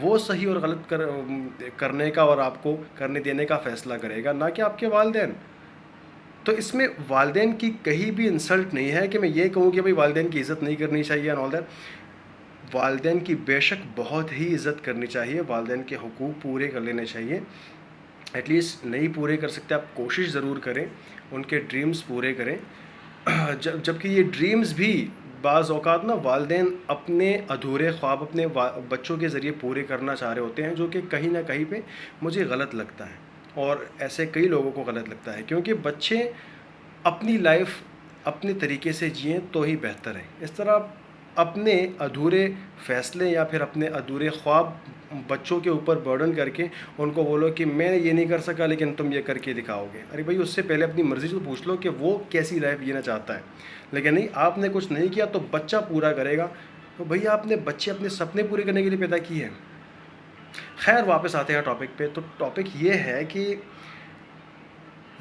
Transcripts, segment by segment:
وہ صحیح اور غلط کرنے کا اور آپ کو کرنے دینے کا فیصلہ کرے گا، نہ کہ آپ کے والدین۔ تو اس میں والدین کی کہیں بھی انسلٹ نہیں ہے کہ میں یہ کہوں کہ بھائی والدین کی عزت نہیں کرنی چاہیے اینڈ آل دیٹ۔ والدین کی بے شک بہت ہی عزت کرنی چاہیے، والدین کے حقوق پورے کر لینے چاہیے، ایٹ لیسٹ نہیں پورے کر سکتے آپ کوشش ضرور کریں، ان کے ڈریمز پورے کریں۔ جبکہ یہ ڈریمز بھی بعض اوقات نا والدین اپنے ادھورے خواب اپنے بچوں کے ذریعے پورے کرنا چاہ رہے ہوتے ہیں، جو کہ کہیں نہ کہیں پہ مجھے غلط لگتا ہے، اور ایسے کئی لوگوں کو غلط لگتا ہے، کیونکہ بچے اپنی لائف اپنے طریقے سے جئیں تو ہی بہتر ہے۔ اس طرح اپنے ادھورے فیصلے یا پھر اپنے ادھورے خواب بچوں کے اوپر برڈن کر کے ان کو بولو کہ میں یہ نہیں کر سکا لیکن تم یہ کر کے دکھاؤ گے، ارے بھائی اس سے پہلے اپنی مرضی سے پوچھ لو کہ وہ کیسی لائف جینا چاہتا ہے۔ لیکن نہیں، آپ نے کچھ نہیں کیا تو بچہ پورا کرے گا، تو بھئی آپ نے بچے اپنے سپنے پورے کرنے کے لیے پیدا کیے ہیں۔ خیر واپس آتے ہیں ٹاپک پہ، تو ٹاپک یہ ہے کہ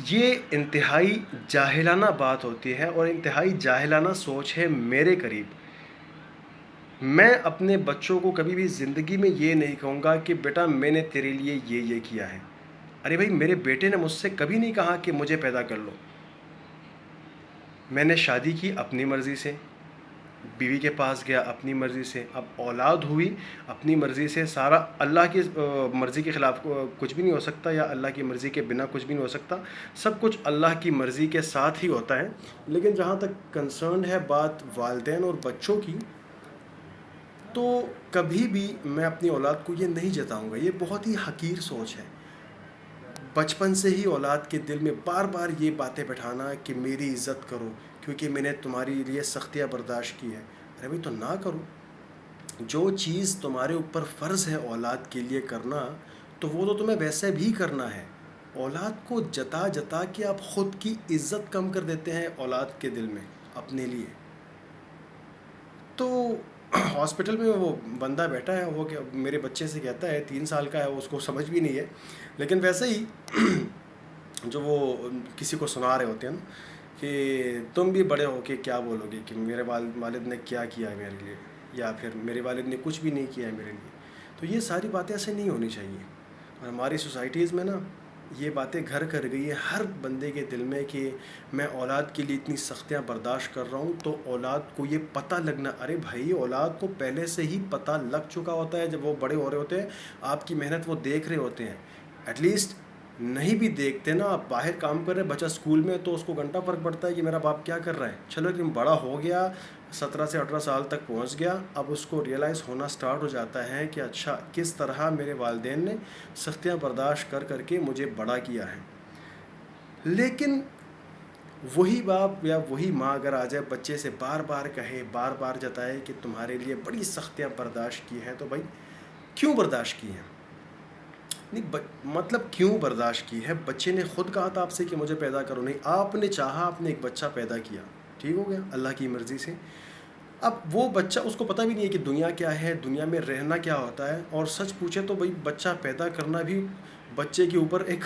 یہ انتہائی جاہلانہ بات ہوتی ہے اور انتہائی جاہلانہ سوچ ہے میرے قریب۔ میں اپنے بچوں کو کبھی بھی زندگی میں یہ نہیں کہوں گا کہ بیٹا میں نے تیرے لیے یہ کیا ہے۔ ارے بھائی میرے بیٹے نے مجھ سے کبھی نہیں کہا کہ مجھے پیدا کر لو۔ میں نے شادی کی اپنی مرضی سے، بیوی کے پاس گیا اپنی مرضی سے، اب اولاد ہوئی اپنی مرضی سے، سارا اللہ کی مرضی کے خلاف کچھ بھی نہیں ہو سکتا، یا اللہ کی مرضی کے بنا کچھ بھی نہیں ہو سکتا، سب کچھ اللہ کی مرضی کے ساتھ ہی ہوتا ہے۔ لیکن جہاں تک کنسرن ہے بات والدین اور بچوں کی، تو کبھی بھی میں اپنی اولاد کو یہ نہیں جتاؤں گا، یہ بہت ہی حقیر سوچ ہے۔ بچپن سے ہی اولاد کے دل میں بار بار یہ باتیں بٹھانا کہ میری عزت کرو کیونکہ میں نے تمہاری لیے سختیاں برداشت کی ہے۔ ارے بھائی تو نہ کرو، جو چیز تمہارے اوپر فرض ہے اولاد کے لیے کرنا، تو وہ تو تمہیں ویسے بھی کرنا ہے۔ اولاد کو جتا جتا کے آپ خود کی عزت کم کر دیتے ہیں اولاد کے دل میں اپنے لیے۔ تو ہاسپٹل میں وہ بندہ بیٹھا ہے، وہ میرے بچے سے کہتا ہے 3 سال کا ہے، اس کو سمجھ بھی نہیں ہے، لیکن ویسے ہی جو وہ کسی کو سنا رہے ہوتے ہیں نا کہ تم بھی بڑے ہو کے کیا بولو گے کہ میرے والد نے کیا کیا ہے میرے لیے، یا پھر میرے والد نے کچھ بھی نہیں کیا ہے میرے لیے۔ تو یہ ساری باتیں ایسے نہیں ہونی چاہیے، اور ہماری سوسائٹیز میں نا یہ باتیں گھر کر گئی ہے ہر بندے کے دل میں کہ میں اولاد کے لیے اتنی سختیاں برداشت کر رہا ہوں، تو اولاد کو یہ پتہ لگنا، ارے بھائی اولاد کو پہلے سے ہی پتہ لگ چکا ہوتا ہے، جب وہ بڑے ہو رہے ہوتے ہیں آپ کی محنت وہ دیکھ رہے ہوتے ہیں۔ ایٹ لیسٹ نہیں بھی دیکھتے نا، آپ باہر کام کر رہے بچہ اسکول میں تو اس کو گھنٹہ فرق پڑتا ہے کہ میرا باپ کیا کر رہا ہے، چلو لیکن بڑا ہو گیا 17 سے 18 سال تک پہنچ گیا، اب اس کو ریئلائز ہونا سٹارٹ ہو جاتا ہے کہ اچھا کس طرح میرے والدین نے سختیاں برداشت کر کر کے مجھے بڑا کیا ہے۔ لیکن وہی باپ یا وہی ماں اگر آ جائے بچے سے بار بار کہے، بار بار جتائے کہ تمہارے لیے بڑی سختیاں برداشت کی ہیں، تو بھائی کیوں برداشت کی ہیں؟ نہیں مطلب کیوں برداشت کی ہے؟ بچے نے خود کہا تھا آپ سے کہ مجھے پیدا کرو؟ نہیں، آپ نے چاہا، آپ نے ایک بچہ پیدا کیا، ٹھیک ہو گیا اللہ کی مرضی سے۔ اب وہ بچہ، اس کو پتہ بھی نہیں ہے کہ دنیا کیا ہے، دنیا میں رہنا کیا ہوتا ہے، اور سچ پوچھے تو بھائی بچہ پیدا کرنا بھی بچے کے اوپر ایک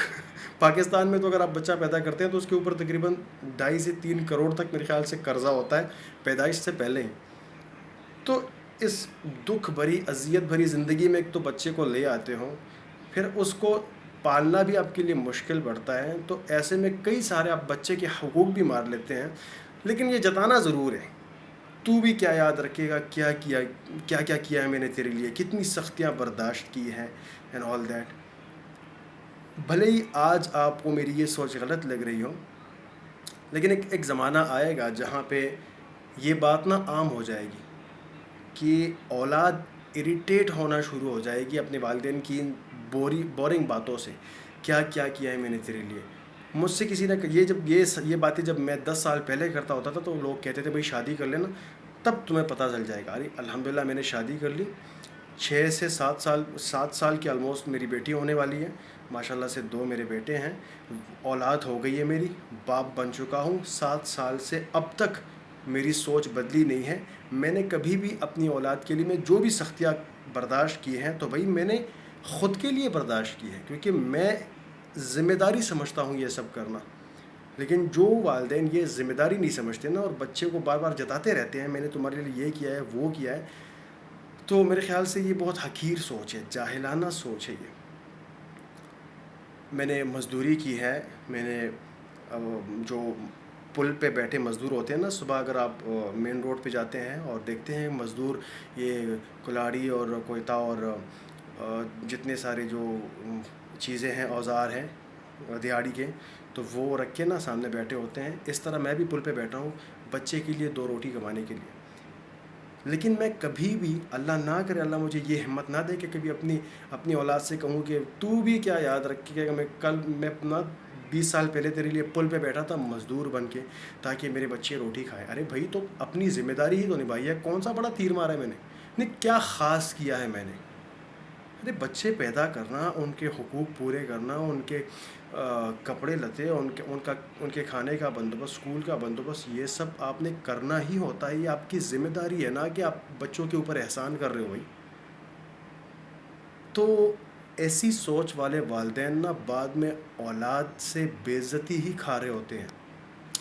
پاکستان میں تو اگر آپ بچہ پیدا کرتے ہیں تو اس کے اوپر تقریباً 2.5 سے 3 کروڑ تک میرے خیال سے قرضہ ہوتا ہے پیدائش سے پہلے ہی۔ تو اس دکھ بھری اذیت بھری زندگی میں ایک تو بچے کو لے آتے ہوں، پھر اس کو پالنا بھی آپ کے لیے مشکل پڑتا ہے، تو ایسے میں کئی سارے آپ بچے کے حقوق بھی مار لیتے ہیں، لیکن یہ جتانا ضرور ہے تو بھی کیا یاد رکھے گا کیا کیا ہے میں نے تیرے لیے، کتنی سختیاں برداشت کی ہیں اینڈ آل دیٹ۔ بھلے ہی آج آپ کو میری یہ سوچ غلط لگ رہی ہو، لیکن ایک زمانہ آئے گا جہاں پہ یہ بات نا عام ہو جائے گی کہ اولاد اریٹیٹ ہونا شروع ہو جائے گی اپنے والدین کی ان بورنگ باتوں سے، کیا ہے میں نے تیرے لیے۔ مجھ سے کسی نے جب یہ باتیں جب میں 10 سال پہلے کرتا ہوتا تھا تو لوگ کہتے تھے بھائی شادی کر لینا تب تمہیں پتہ چل جائے گا۔ ارے الحمدللہ میں نے شادی کر لی، 6 سے 7 سال کی آلموسٹ میری بیٹی ہونے والی ہے، ماشاءاللہ سے 2 میرے بیٹے ہیں، اولاد ہو گئی ہے میری، باپ بن چکا ہوں۔ 7 سال سے اب تک میری سوچ بدلی نہیں ہے۔ میں نے کبھی بھی اپنی اولاد کے لیے میں جو بھی سختیاں برداشت کی ہیں تو بھائی میں نے خود کے لیے برداشت کی ہے، کیونکہ میں ذمہ داری سمجھتا ہوں یہ سب کرنا۔ لیکن جو والدین یہ ذمہ داری نہیں سمجھتے نا اور بچے کو بار بار جتاتے رہتے ہیں میں نے تمہارے لیے یہ کیا ہے وہ کیا ہے، تو میرے خیال سے یہ بہت حقیر سوچ ہے، جاہلانہ سوچ ہے یہ۔ میں نے مزدوری کی ہے، میں نے جو پل پہ بیٹھے مزدور ہوتے ہیں نا، صبح اگر آپ مین روڈ پہ جاتے ہیں اور دیکھتے ہیں مزدور یہ کلاڑی اور کوئتہ اور جتنے سارے جو چیزیں ہیں، اوزار ہیں دیہڑی کے، تو وہ رکھ کے نا سامنے بیٹھے ہوتے ہیں۔ اس طرح میں بھی پل پہ بیٹھا ہوں بچے کے لیے 2 روٹی کمانے کے لیے۔ لیکن میں کبھی بھی، اللہ نہ کرے اللہ مجھے یہ ہمت نہ دے کہ کبھی اپنی اولاد سے کہوں کہ تو بھی کیا یاد رکھے گا، میں اپنا 20 سال پہلے تیرے لیے پل پہ بیٹھا تھا مزدور بن کے تاکہ میرے بچے روٹی کھائیں۔ ارے بھائی، تو اپنی ذمہ داری ہی تو نبھائی ہے، کون سا بڑا تیر مارا ہے میں نے؟ نہیں، کیا خاص کیا ہے میں نے؟ ارے بچے پیدا کرنا، ان کے حقوق پورے کرنا، ان کے کپڑے لتے، ان کے کھانے کا بندوبست، اسکول کا بندوبست، یہ سب آپ نے کرنا ہی ہوتا ہے۔ یہ آپ کی ذمہ داری ہے نا کہ آپ بچوں کے اوپر احسان کر رہے ہو بھائی۔ تو ایسی سوچ والے والدین نا بعد میں اولاد سے بے عزتی ہی کھا رہے ہوتے ہیں۔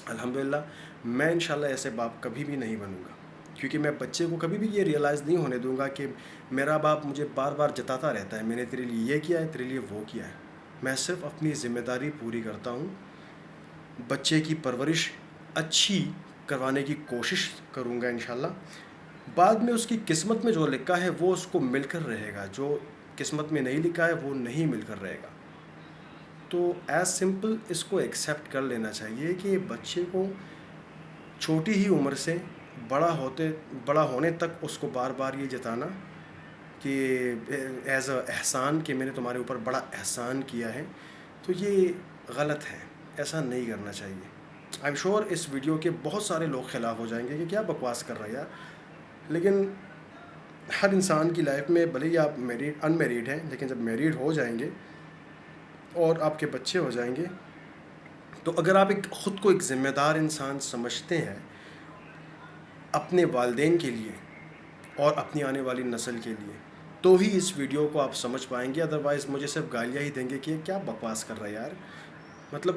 الحمدللہ میں انشاءاللہ ایسے باپ کبھی بھی نہیں بنوں گا، کیونکہ میں بچے کو کبھی بھی یہ ریئلائز نہیں ہونے دوں گا کہ میرا باپ مجھے بار بار جتاتا رہتا ہے میں نے تیرے لیے یہ کیا ہے، تیرے لیے وہ کیا ہے۔ میں صرف اپنی ذمہ داری پوری کرتا ہوں، بچے کی پرورش اچھی کروانے کی کوشش کروں گا انشاءاللہ۔ بعد میں اس کی قسمت میں جو لکھا ہے وہ اس کو مل کر رہے گا، جو قسمت میں نہیں لکھا ہے وہ نہیں مل کر رہے گا۔ تو ایز سمپل اس کو ایکسیپٹ کر لینا چاہیے کہ بچے کو چھوٹی ہی عمر سے بڑا ہونے تک اس کو بار بار یہ جتانا کہ ایز اے احسان کہ میں نے تمہارے اوپر بڑا احسان کیا ہے، تو یہ غلط ہے، ایسا نہیں کرنا چاہیے۔ آئی ایم شیور اس ویڈیو کے بہت سارے لوگ خلاف ہو جائیں گے کہ کیا بکواس کر رہا ہے یار، لیکن ہر انسان کی لائف میں بھلے ہی آپ ان میریڈ ہیں، لیکن جب میریڈ ہو جائیں گے اور آپ کے بچے ہو جائیں گے، تو اگر آپ خود کو ایک ذمہ دار انسان سمجھتے ہیں اپنے والدین کے لیے اور اپنی آنے والی نسل کے لیے، تو ہی اس ویڈیو کو آپ سمجھ پائیں گے۔ ادروائز مجھے صرف گالیاں ہی دیں گے کہ کیا بکواس کر رہا ہے یار۔ مطلب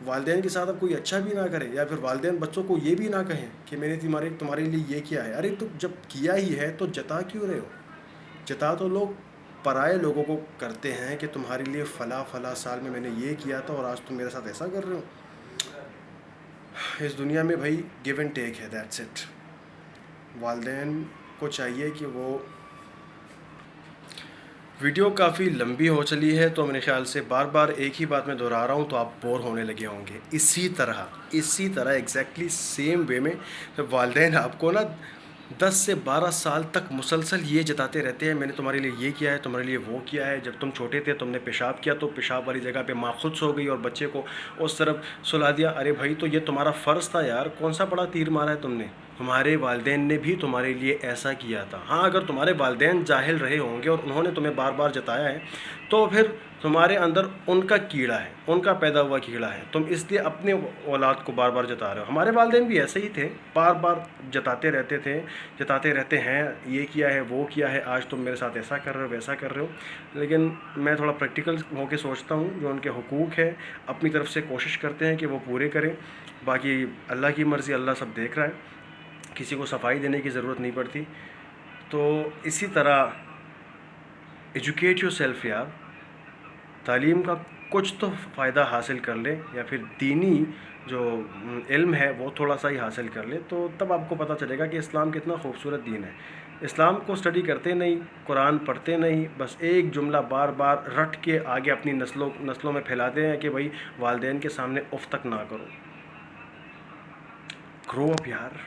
والدین کے ساتھ اب کوئی اچھا بھی نہ کرے، یا پھر والدین بچوں کو یہ بھی نہ کہیں کہ میں نے تمہارے لیے یہ کیا ہے۔ ارے تو جب کیا ہی ہے تو جتا کیوں رہے ہو؟ جتا تو لوگ پرائے لوگوں کو کرتے ہیں کہ تمہارے لیے فلاں سال میں نے یہ کیا تھا اور آج تم میرے ساتھ ایسا کر رہے ہو۔ اس دنیا میں بھائی گیو اینڈ ٹیک ہے، دیٹس اٹ۔ والدین کو چاہیے کہ وہ ویڈیو کافی لمبی ہو چلی ہے تو میرے خیال سے بار بار ایک ہی بات میں دہرا رہا ہوں تو آپ بور ہونے لگے ہوں گے۔ اسی طرح ایگزیکٹلی سیم وے میں والدین آپ کو نا 10 سے 12 سال تک مسلسل یہ جتاتے رہتے ہیں میں نے تمہارے لیے یہ کیا ہے، تمہارے لیے وہ کیا ہے۔ جب تم چھوٹے تھے تم نے پیشاب کیا تو پیشاب والی جگہ پہ ماں خود سو گئی اور بچے کو اس طرف سلا دیا۔ ارے بھائی، تو یہ تمہارا فرض تھا یار، کون سا بڑا تیر مارا ہے تم نے؟ تمہارے والدین نے بھی تمہارے لیے ایسا کیا تھا۔ ہاں، اگر تمہارے والدین جاہل رہے ہوں گے اور انہوں نے تمہیں بار بار جتایا ہے تو پھر تمہارے اندر ان کا کیڑا ہے، ان کا پیدا ہوا کیڑا ہے، تم اس لیے اپنے اولاد کو بار بار جتا رہے ہو۔ ہمارے والدین بھی ایسے ہی تھے، بار بار جتاتے رہتے ہیں یہ کیا ہے وہ کیا ہے، آج تم میرے ساتھ ایسا کر رہے ہو ویسا کر رہے ہو۔ لیکن میں تھوڑا پریکٹیکل ہو کے سوچتا ہوں، جو ان کے حقوق ہے اپنی طرف سے کوشش کرتے ہیں کہ وہ پورے کریں، باقی اللہ کی مرضی، اللہ سب دیکھ رہا ہے، کسی کو صفائی دینے کی ضرورت نہیں پڑتی۔ تو اسی طرح ایجوکیٹ یور سیلف یار، تعلیم کا کچھ تو فائدہ حاصل کر لے، یا پھر دینی جو علم ہے وہ تھوڑا سا ہی حاصل کر لے، تو تب آپ کو پتہ چلے گا کہ اسلام کتنا خوبصورت دین ہے۔ اسلام کو اسٹڈی کرتے نہیں، قرآن پڑھتے نہیں، بس ایک جملہ بار بار رٹ کے آگے اپنی نسلوں میں پھیلاتے ہیں کہ بھائی والدین کے سامنے اف تک نہ کرو۔ گرو اپ یار۔